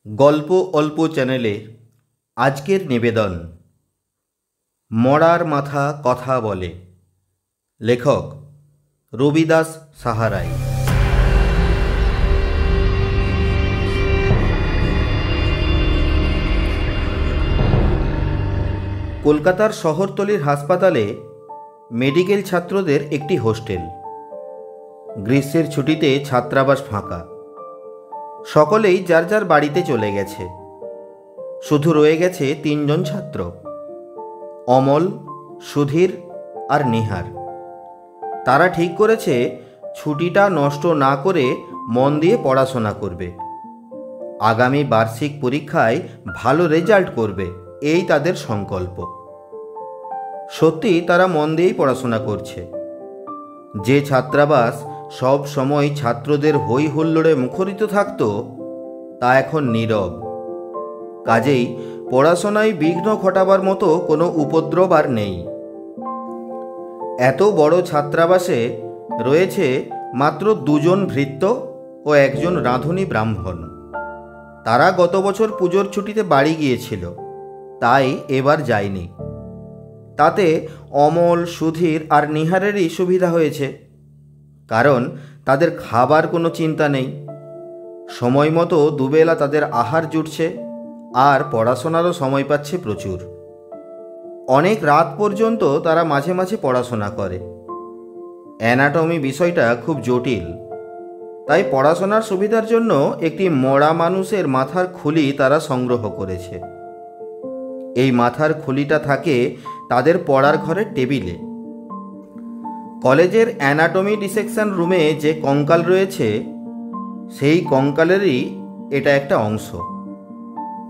গল্প অল্প চ্যানেলে আজকের নিবেদন মরার মাথা কথা বলে। লেখক রবিদাস সাহারাই। কলকাতার শহরতলির হাসপাতালে মেডিকেল ছাত্রদের একটি হোস্টেল। গ্রীষ্মের ছুটিতে ছাত্রাবাস ফাঁকা, সকলেই যার যার বাড়িতে চলে গেছে। শুধু রয়ে গেছে তিনজন ছাত্র, অমল, সুধীর আর নিহার। তারা ঠিক করেছে ছুটিটা নষ্ট না করে মন দিয়ে পড়াশোনা করবে। আগামী বার্ষিক পরীক্ষায় ভালো রেজাল্ট করবে, এই তাদের সংকল্প। সত্যি তারা মন দিয়েই পড়াশোনা করছে। যে ছাত্রাবাস সব সময় ছাত্রদের হই হুল্লোড়ে মুখরিত থাকত, তা এখন নীরব। কাজেই পড়াশোনায় বিঘ্ন ঘটাবার মতো কোনো উপদ্রব আর নেই। এত বড় ছাত্রাবাসে রয়েছে মাত্র দুজন ভৃত্য ও একজন রাঁধুনি ব্রাহ্মণ। তারা গত বছর পুজোর ছুটিতে বাড়ি গিয়েছিল, তাই এবার যায়নি। তাতে অমল, সুধীর আর নিহারেরই সুবিধা হয়েছে, কারণ তাদের খাবার কোনো চিন্তা নেই। সময় মতো দুবেলা তাদের আহার জুটছে, আর পড়াশোনারও সময় পাচ্ছে প্রচুর। অনেক রাত পর্যন্ত তারা মাঝে মাঝে পড়াশোনা করে। অ্যানাটমি বিষয়টা খুব জটিল, তাই পড়াশোনার সুবিধার জন্য একটি মরা মানুষের মাথার খুলি তারা সংগ্রহ করেছে। এই মাথার খুলিটা থাকে তাদের পড়ার ঘরের টেবিলে। কলেজের অ্যানাটমি ডিসেকশন রুমে যে কঙ্কাল রয়েছে, সেই কঙ্কালেরই এটা একটা অংশ।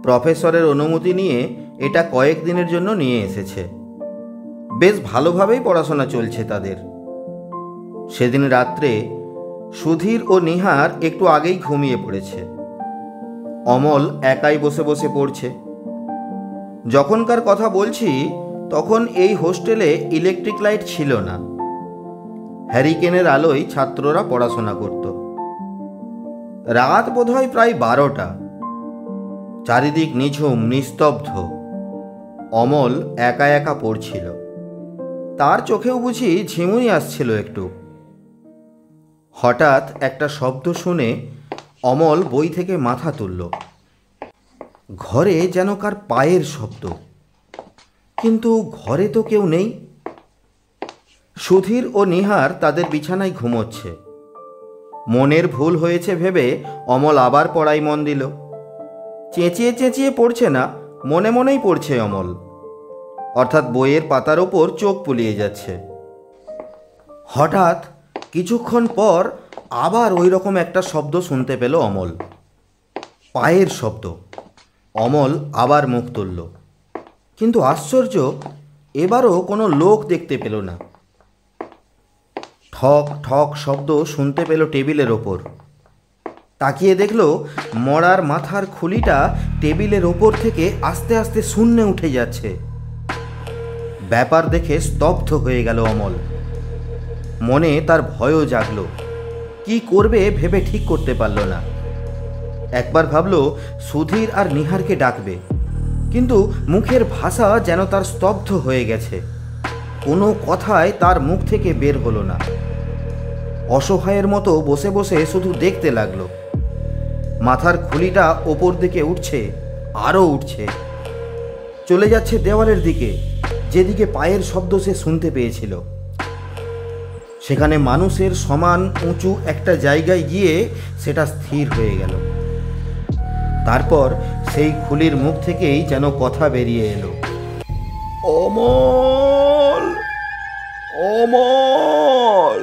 প্রফেসরের অনুমতি নিয়ে এটা কয়েকদিনের জন্য নিয়ে এসেছে। বেশ ভালোভাবেই পড়াশোনা চলছে তাদের। সেদিন রাত্রে সুধীর ও নিহার একটু আগেই ঘুমিয়ে পড়েছে। অমল একাই বসে বসে পড়ছে। যখনকার কথা বলছি, তখন এই হোস্টেলে ইলেকট্রিক লাইট ছিল না। হ্যারিকেনের আলোয় ছাত্ররা পড়াশোনা করত। রাত বোধহয় প্রায় 12টা। চারিদিক নিঝুম, নিস্তব্ধ। অমল একা একা পড়ছিল। তার চোখেও বুঝি ঝিমুনি আসছিল একটু। হঠাৎ একটা শব্দ শুনে অমল বই থেকে মাথা তুলল। ঘরে যেন কার পায়ের শব্দ, কিন্তু ঘরে তো কেউ নেই। সুধীর ও নিহার তাদের বিছানায় ঘুমোচ্ছে। মনের ভুল হয়েছে ভেবে অমল আবার পড়ায় মন দিল। চেঁচিয়ে চেঁচিয়ে পড়ছে না, মনে মনেই পড়ছে অমল, অর্থাৎ বইয়ের পাতার ওপর চোখ পুলিয়ে যাচ্ছে। হঠাৎ কিছুক্ষণ পর আবার ওই রকম একটা শব্দ শুনতে পেল অমল, পায়ের শব্দ। অমল আবার মুখ তুলল, কিন্তু আশ্চর্য, এবারও কোনো লোক দেখতে পেল না। ঠক ঠক শব্দ শুনতে পেল টেবিলের ওপর। তাকিয়ে দেখল মরার মাথার খুলিটা টেবিলের ওপর থেকে আস্তে আস্তে শূন্যে উঠে যাচ্ছে। ব্যাপার দেখে স্তব্ধ হয়ে গেল অমল। মনে তার ভয়ও জাগল। কি করবে ভেবে ঠিক করতে পারল না। একবার ভাবল সুধীর আর নিহারকে ডাকবে, কিন্তু মুখের ভাষা যেন তার স্তব্ধ হয়ে গেছে। কোনো কথাই তার মুখ থেকে বের হলো না। অসহায়ের মতো বসে বসে শুধু দেখতে লাগলো। মাথার খুলিটা ওপর দিকে উঠছে, আরও উঠছে, চলে যাচ্ছে দেওয়ালের দিকে, যেদিকে পায়ের শব্দ সে শুনতে পেয়েছিল। সেখানে মানুষের সমান উঁচু একটা জায়গায় গিয়ে সেটা স্থির হয়ে গেল। তারপর সেই খুলির মুখ থেকেই যেন কথা বেরিয়ে এলো, অমল, অমল।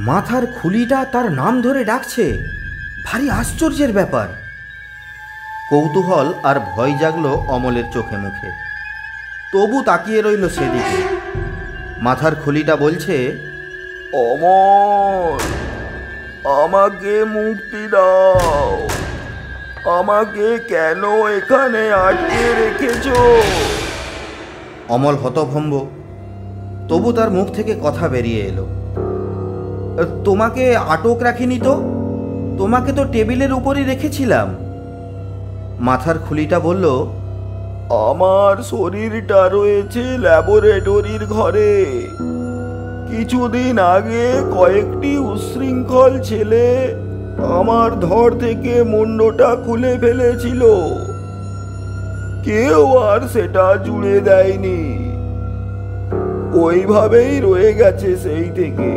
মাথার খুলিটা তার নাম ধরে ডাকছে। ভারী আশ্চর্যের ব্যাপার। কৌতূহল আর ভয় জাগলো অমলের চোখে মুখে। তবু তাকিয়ে রইল সেদিকে। মাথার খুলিটা বলছে, অমল, আমাকে মুক্তি দাও। আমাকে কেন এখানে আটকে রেখেছ? অমল হতভম্ব। তবু তার মুখ থেকে কথা বেরিয়ে এলো, তোমাকে আটক রাখিনি তো, তোমাকে তো টেবিলের উপরই রেখেছিলাম। মাথার খুলিটা বলল, আমার শরীরটা রয়েছে ল্যাবরেটরির ঘরে। কিছুদিন আগে কয়েকটি উচ্ছৃঙ্খল ছেলে আমার ধর থেকে মুন্ডটা খুলে ফেলেছিল। কেউ আর সেটা জুড়ে দেয়নি, ওইভাবেই রয়ে গেছে সেই থেকে।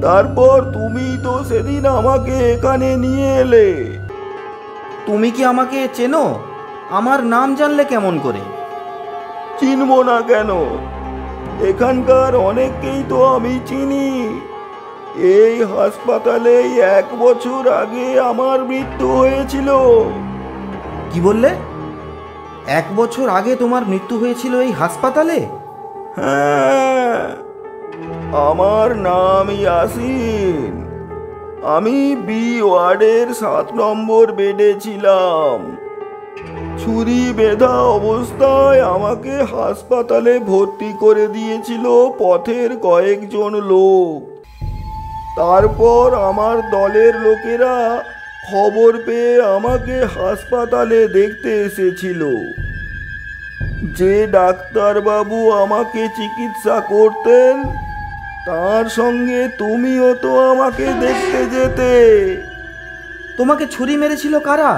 তারপর তুমি তো সেদিন আমাকে এখানে নিয়ে এলে। তুমি কি আমাকে চেনো? আমার নাম জানলে কেমন করে? চিনব না কেন? এখানকার অনেককেই তো আমি চিনি। এই হাসপাতালেই 1 বছর আগে আমার মৃত্যু হয়েছিল। কি বললে? 1 বছর আগে তোমার মৃত্যু হয়েছিল এই হাসপাতালে? হ্যাঁ, আমার নাম ইয়াসিন। আমি বি ওয়ার্ডের 7 নম্বর বেডে ছিলাম। ছুরি বেঁধা অবস্থায় আমাকে হাসপাতালে ভর্তি করে দিয়েছিল পথের কয়েকজন লোক। তারপর আমার দলের লোকেরা খবর পেয়ে আমাকে হাসপাতালে দেখতে এসেছিল। যে ডাক্তারবাবু আমাকে চিকিৎসা করতেন তার সঙ্গে তুমিও তো আমাকে দেখতে যেতে। তোমাকে ছুরি মেরেছিল কারা?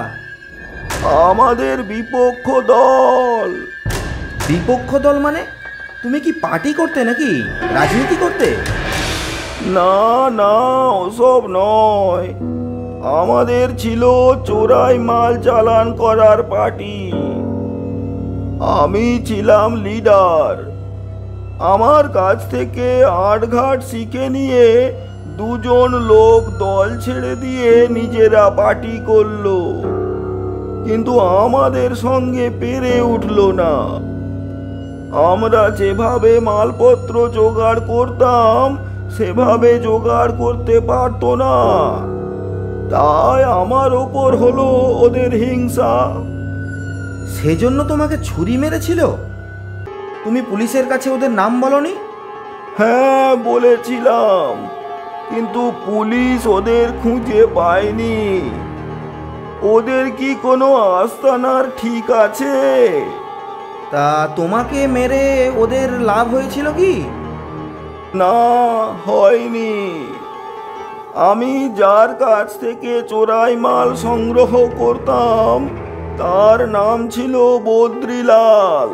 আমাদের বিপক্ষ দল। বিপক্ষ দল মানে? তুমি কি পার্টি করতে নাকি রাজনীতি করতে? না না, ওসব নয়। আমাদের ছিল চোরাই মাল চালান করার পার্টি। আমি ছিলাম লিডার। আমার কাছ থেকে আটঘাট শিখে নিয়ে 2 জন লোক দল ছেড়ে দিয়ে নিজেরা পার্টি করলো, কিন্তু আমাদের সঙ্গে পেরে উঠল না। আমরা যেভাবে মালপত্র জোগাড় করতাম সেভাবে জোগাড় করতে পারতো না। তাই আমার ওপর হলো ওদের হিংসা। সেজন্য তোমাকে ছুরি মেরেছিল? তুমি পুলিশের কাছে ওদের নাম বলনি? হ্যাঁ, বলেছিলাম, কিন্তু পুলিশ ওদের খুঁজে পায়নি। ওদের কি কোনো আস্তানার ঠিক আছে? তা তোমাকে মেরে ওদের লাভ হয়েছিল কি? না, হয়নি। আমি যার কাছ থেকে চোরাই মাল সংগ্রহ করতাম তার নাম ছিল বদ্রিলাল।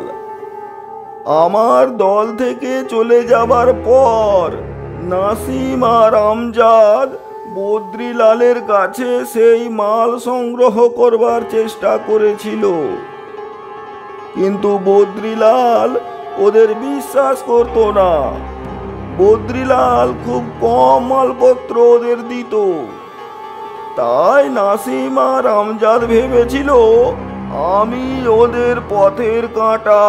আমার দল থেকে চলে যাবার পর নাসিম আর আমজাদ বদ্রিলালের কাছে সেই মাল সংগ্রহ করবার চেষ্টা করেছিল, কিন্তু বদ্রিলাল ওদের বিশ্বাস করতো না। বদ্রিলাল খুব কম মালপত্র ওদের দিত। তাই নাসিম আর আমজাদ ভেবেছিল আমি ওদের পথের কাঁটা।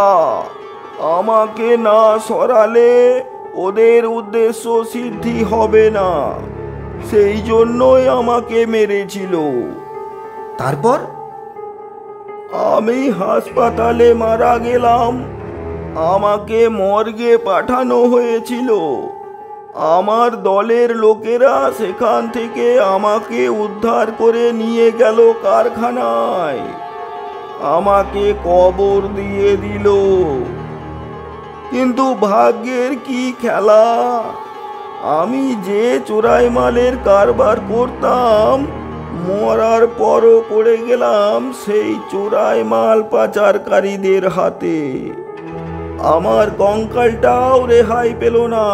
আমাকে না সরালে ওদের উদ্দেশ্য সিদ্ধি হবে না, সেই জন্যই আমাকে মেরেছিল। তারপর? আমি হাসপাতালে মারা গেলাম। আমাকে মর্গে পাঠানো হয়েছিল। আমার দলের লোকেরা সেখান থেকে আমাকে উদ্ধার করে নিয়ে গেল কারখানায়। আমাকে কবর দিয়ে দিল। কিন্তু ভাগ্যের কি খেলা, আমি যে চোরাই মালের কারবার করতাম মরার পরও পড়ে গেলাম সেই চোরাই মাল পাচারকারীদের হাতে। আমার কঙ্কালটাও রেহাই পেল না।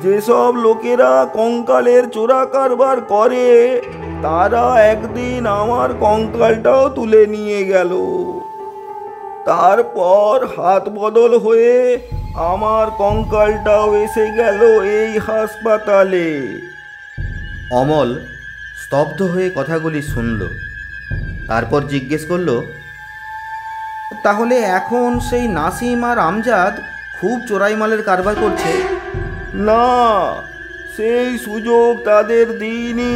যেসব লোকেরা কঙ্কালের চোরা কারবার করে তারা একদিন আমার কঙ্কালটাও তুলে নিয়ে গেল। তারপর হাত বদল হয়ে আমার কঙ্কালটাও এসে গেল এই হাসপাতালে। অমল স্তব্ধ হয়ে কথাগুলি শুনল। তারপর জিজ্ঞেস করল, তাহলে এখন সেই নাসিম আর আমজাদ খুব চোরাই মালের কারবার করছে? না, সেই সুযোগ তাদের দিইনি।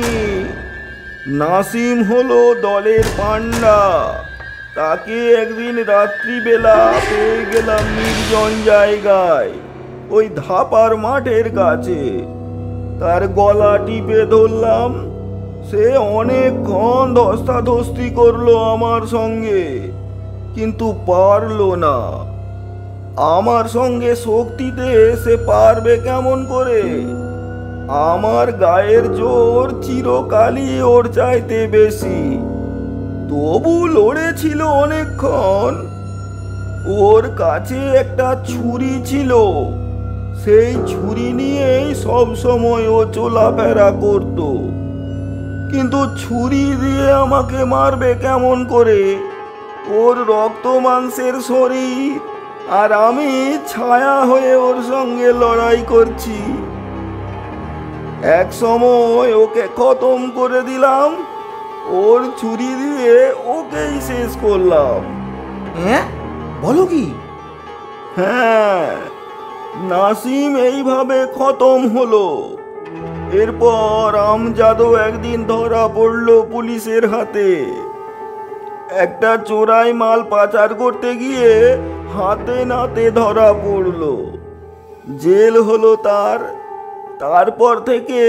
নাসিম হলো দলের পান্ডা। তাকে একদিন রাত্রিবেলা পেয়ে গেলাম নির্জন জায়গায়, ওই ধাপার মাঠের কাছে। তার গলা টিপে ধরলাম, সে অনেকক্ষণ ধস্তাধস্তি করলো আমার সঙ্গে, কিন্তু পারলো না। আমার সঙ্গে শক্তিতে সে পারবে কেমন করে? আমার গায়ের জোর চিরকালই ওর চাইতে বেশি। তবু লড়েছিল অনেকক্ষণ। ওর কাছে একটা ছুরি ছিল, সেই ছুরি নিয়েই সব সময় ও চলাফেরা করত। কিন্তু ছুরি দিয়ে আমাকে মারবে কেমন করে? ওর রক্ত মাংসের শরীর, আর আমি ছায়া হয়ে ওর সঙ্গে লড়াই করছি। এক সময় ওকে খতম করে দিলাম, ওর ছুরি দিয়ে ওকেই শেষ করলাম। হ্যাঁ, বলো কি? হ্যাঁ, নাসিম এইভাবে খতম হলো। এরপর আমজাদও একদিন ধরা পড়ল পুলিশের হাতে। একটা চোরাই মাল পাচার করতে গিয়ে হাতে নাতে ধরা পড়লো, জেল হলো তার। তারপর থেকে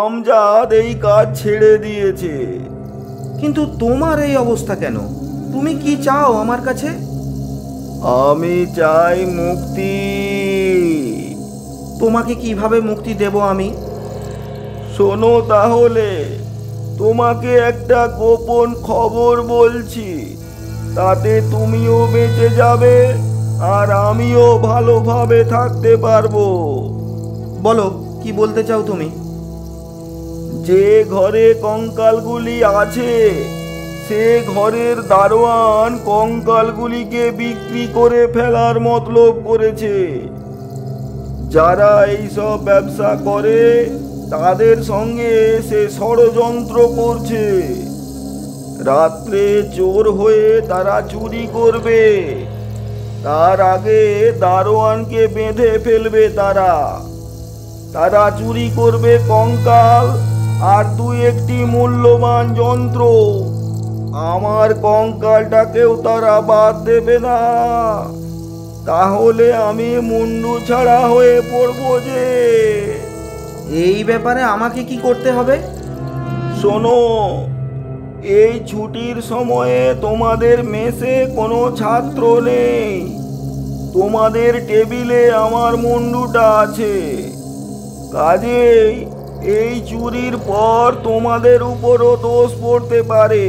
আমজাদ এই কাজ ছেড়ে দিয়েছে। কিন্তু তোমার এই অবস্থা কেন? তুমি কি চাও আমার কাছে? আমি চাই মুক্তি। তোমাকে কিভাবে মুক্তি দেব আমি? শোনো তাহলে, তোমাকে একটা গোপন খবর বলছি, তাতে তুমিও বেঁচে যাবে আর আমিও ভালোভাবে থাকতে পারবো। বলো, কি বলতে চাও তুমি? যে ঘরে কঙ্কালগুলি আছে, সে ঘরের দারোয়ান কঙ্কালগুলিকে বিক্রি করে ফেলার মতলব করেছে। যারা এইসব ব্যবসা করে তাদের সঙ্গে সে ষড়যন্ত্র করছে। রাত্রে চোর হয়ে তারা চুরি করবে, তার আগে দারোয়ানকে বেঁধে ফেলবে। তারা চুরি করবে কঙ্কাল আর দুই একটি মূল্যবান যন্ত্র। আমার কঙ্কালটাকেও তারা বাদ দেবে না, তাহলে আমি মুন্ডু ছাড়া হয়ে পড়বো যে। এই ব্যাপারে আমাকে কি করতে হবে? শোনো, এই ছুটির সময়ে তোমাদের মেসে কোনো ছাত্র নেই। তোমাদের টেবিলে আমার মুন্ডুটা আছে। কাজেই এই চুরির পর তোমাদের উপরও দোষ পড়তে পারে।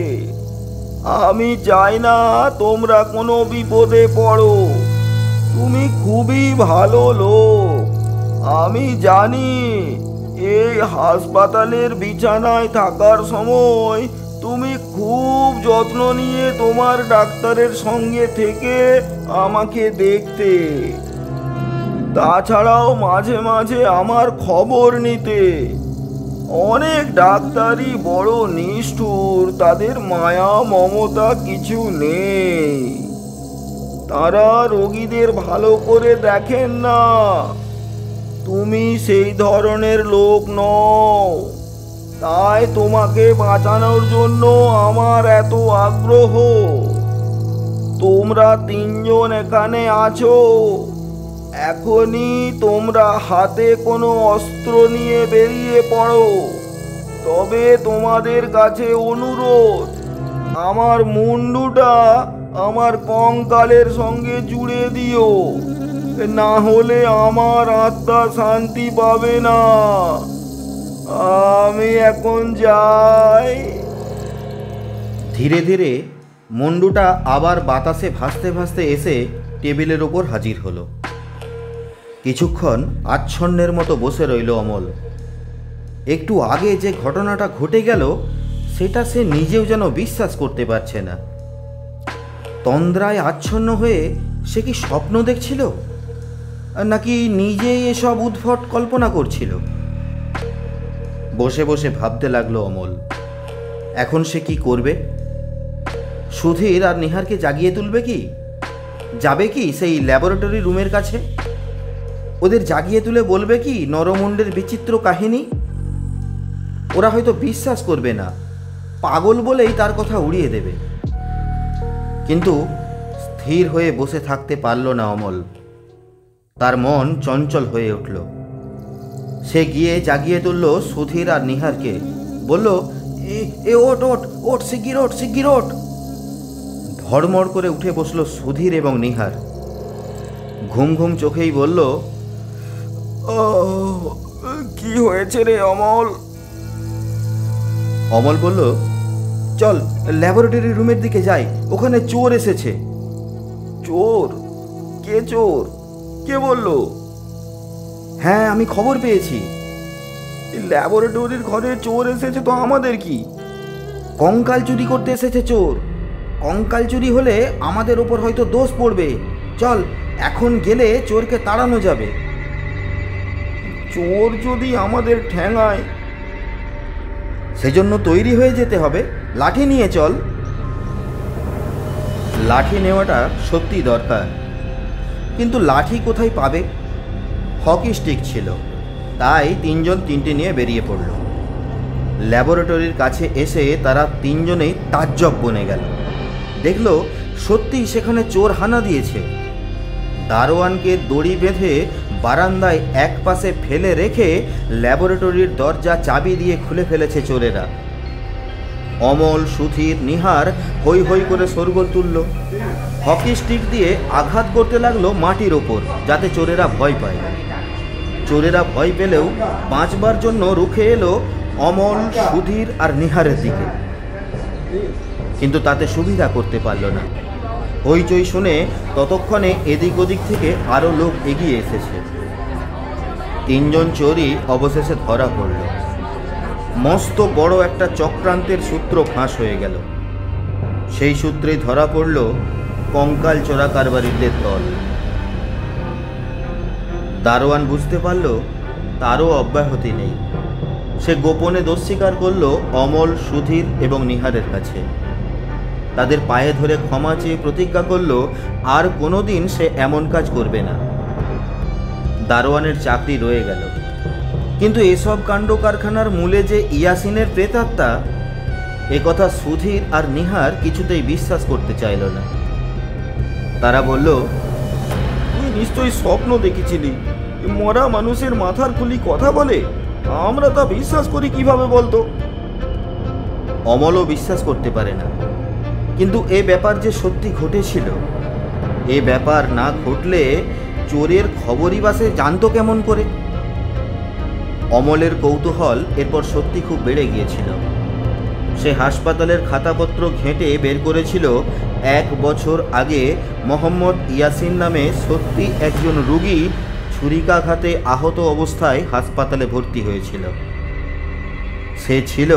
আমি চাই না তোমরা কোনো বিপদে পড়ো। তুমি খুবই ভালো লোক, আমি জানি। এই হাসপাতালের বিছানায় থাকার সময় তুমি খুব যত্ন নিয়ে তোমার ডাক্তারের সঙ্গে থেকে আমাকে দেখতে। তাছাড়াও মাঝে মাঝে আমার খবর নিতে। অনেক ডাক্তারই বড় নিষ্ঠুর, তাদের মায়া মমতা কিছু নেই। তারা রোগীদের ভালো করে দেখেন না। তুমি সেই ধরনের লোক নও, তাই তোমাকে বাঁচানোর জন্য আমার এত আগ্রহ। তোমরা তিনজন এখানে আছো, এখনই তোমরা হাতে কোনো অস্ত্র নিয়ে বেরিয়ে পড়ো। তবে তোমাদের কাছে অনুরোধ, আমার মুন্ডুটা আমার কঙ্কালের সঙ্গে জুড়ে দিও, না হলে আমার আত্মা শান্তি পাবে না। আমি এখন যাই। ধীরে ধীরে মুন্ডুটা আবার বাতাসে ভাসতে ভাসতে এসে টেবিলের ওপর হাজির হলো। কিছুক্ষণ আচ্ছন্নের মতো বসে রইল অমল। একটু আগে যে ঘটনাটা ঘটে গেল সেটা সে নিজেও যেন বিশ্বাস করতে পারছে না। তন্দ্রায় আচ্ছন্ন হয়ে সে কি স্বপ্ন দেখছিল, নাকি নিজেই এসব উদ্ভট কল্পনা করছিল? বসে বসে ভাবতে লাগলো অমল, এখন সে কি করবে? সুধীর আর নিহারকে জাগিয়ে তুলবে কি? যাবে কি সেই ল্যাবরেটরি রুমের কাছে? ওদের জাগিয়ে তুলে বলবে কি নরমুণ্ডের বিচিত্র কাহিনী? ওরা হয়তো বিশ্বাস করবে না, পাগল বলেই তার কথা উড়িয়ে দেবে। কিন্তু স্থির হয়ে বসে থাকতে পারল না অমল। তার মন চঞ্চল হয়ে উঠল। সে গিয়ে জাগিয়ে তুলল সুধীর আর নিহারকে। বলল, এ ওঠ ওঠ ওঠ, শিগগির ওঠ, শিগগির ওঠ। ধড়মড় করে উঠে বসল সুধীর এবং নিহার। ঘুম ঘুম চোখেই বলল, কি হয়েছে রে অমল? অমল বলল, চল ল্যাবরেটরি রুমের দিকে যাই, ওখানে চোর এসেছে। চোর? কে চোর? কে বলল? হ্যাঁ, আমি খবর পেয়েছি। ল্যাবরেটরির ঘরে চোর এসেছে তো আমাদের কি? কঙ্কাল চুরি করতে এসেছে চোর। কঙ্কাল চুরি হলে আমাদের ওপর হয়তো দোষ পড়বে। চল, এখন গেলে চোরকে তাড়ানো যাবে। চোর যদি আমাদের ঠ্যাঙায়? সেজন্য তৈরি হয়ে যেতে হবে। লাঠি নিয়ে চল। লাঠি নেওয়াটা সত্যি দরকার, কিন্তু লাঠি কোথায় পাবে? হকি স্টিক ছিল, তাই তিনজন তিনটে নিয়ে বেরিয়ে পড়ল। ল্যাবরেটরির কাছে এসে তারা তিনজনেই তাজ্জব বনে গেল। দেখল সত্যিই সেখানে চোর হানা দিয়েছে। দারোয়ানকে দড়ি বেঁধে বারান্দায় এক পাশে ফেলে রেখে ল্যাবরেটরির দরজা চাবি দিয়ে খুলে ফেলেছে চোরেরা। অমল, সুধীর, নিহার হৈ হৈ করে শোরগোল তুলল। হকি স্টিক দিয়ে আঘাত করতে লাগলো মাটির ওপর, যাতে চোরেরা ভয় পায়। চোরেরা ভয় পেলেও বাঁচবার জন্য রুখে এলো অমল, সুধীর আর নিহারের দিকে, কিন্তু তাতে সুবিধা করতে পারল না। হইচই শুনে ততক্ষণে এদিক ওদিক থেকে আরও লোক এগিয়ে এসেছে। তিনজন চোরই অবশেষে ধরা পড়ল। মস্ত বড় একটা চক্রান্তের সূত্র ফাঁস হয়ে গেল। সেই সূত্রেই ধরা পড়ল কঙ্কাল চোরা কারবারিদের দল। দারোয়ান বুঝতে পারল তারও অব্যাহতি নেই। সে গোপনে দোষ স্বীকার করল অমল, সুধীর এবং নিহারের কাছে। তাদের পায়ে ধরে ক্ষমা চেয়ে প্রতিজ্ঞা করল আর কোনোদিন সে এমন কাজ করবে না। দারোয়ানের চাকরি রয়ে গেল, কিন্তু এসব কাণ্ড কারখানার মূলে যে ইয়াসিনের প্রেতাত্মা, একথা সুধীর আর নিহার কিছুতেই বিশ্বাস করতে চাইল না। তারা বলল, তুই নিশ্চয়ই স্বপ্ন দেখেছিলি। মরা মানুষের মাথার খুলি কথা বলে, আমরা তা বিশ্বাস করি কিভাবে বলতো? অমলও বিশ্বাস করতে পারে না, কিন্তু এ ব্যাপার যে সত্যি ঘটেছিল, এ ব্যাপার না ঘটলে চোরের খবরই বা সে জানতো কেমন করে? অমলের কৌতূহল এরপর সত্যি খুব বেড়ে গিয়েছিল। সে হাসপাতালের খাতাপত্র ঘেঁটে বের করেছিল 1 বছর আগে মোহাম্মদ ইয়াসিন নামে সত্যি একজন রোগী ছুরিকাঘাতে আহত অবস্থায় হাসপাতালে ভর্তি হয়েছিল। সে ছিল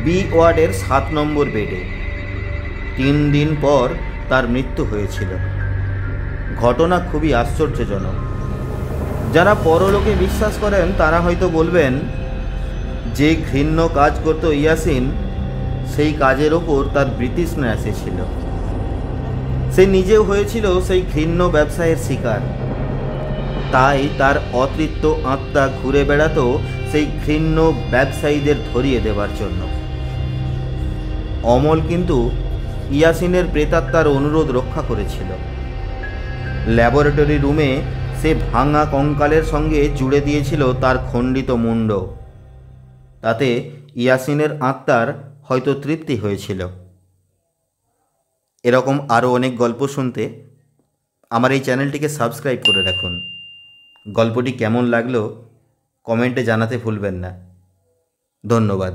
বি ওয়ার্ডের 7 নম্বর বেডে। 3 দিন পর তার মৃত্যু হয়েছিল। ঘটনা খুবই আশ্চর্যজনক। যারা পরলোকে বিশ্বাস করেন তারা হয়তো বলবেন, যে ঘৃণ্য কাজ করত ইয়াসিন, সেই কাজের ওপর তার ব্রিটিশ ন্যাসে ছিল। সে নিজেও হয়েছিল সেই ঘৃণ্য ব্যবসায়ের শিকার। তাই তার অতৃপ্ত আত্মা ঘুরে বেড়াতো সেই ঘৃণ্য ব্যবসায়ীদের ধরিয়ে দেবার জন্য। অমল কিন্তু ইয়াসিনের প্রেতাত্মার অনুরোধ রক্ষা করেছিল। ল্যাবরেটরি রুমে সে ভাঙা কঙ্কালের সঙ্গে জুড়ে দিয়েছিল তার খণ্ডিত মুণ্ড। তাতে ইয়াসিনের আত্মার হয়তো তৃপ্তি হয়েছিল। এরকম আরও অনেক গল্প শুনতে আমার এই চ্যানেলটিকে সাবস্ক্রাইব করে রাখুন। গল্পটি কেমন লাগলো কমেন্টে জানাতে ভুলবেন না। ধন্যবাদ।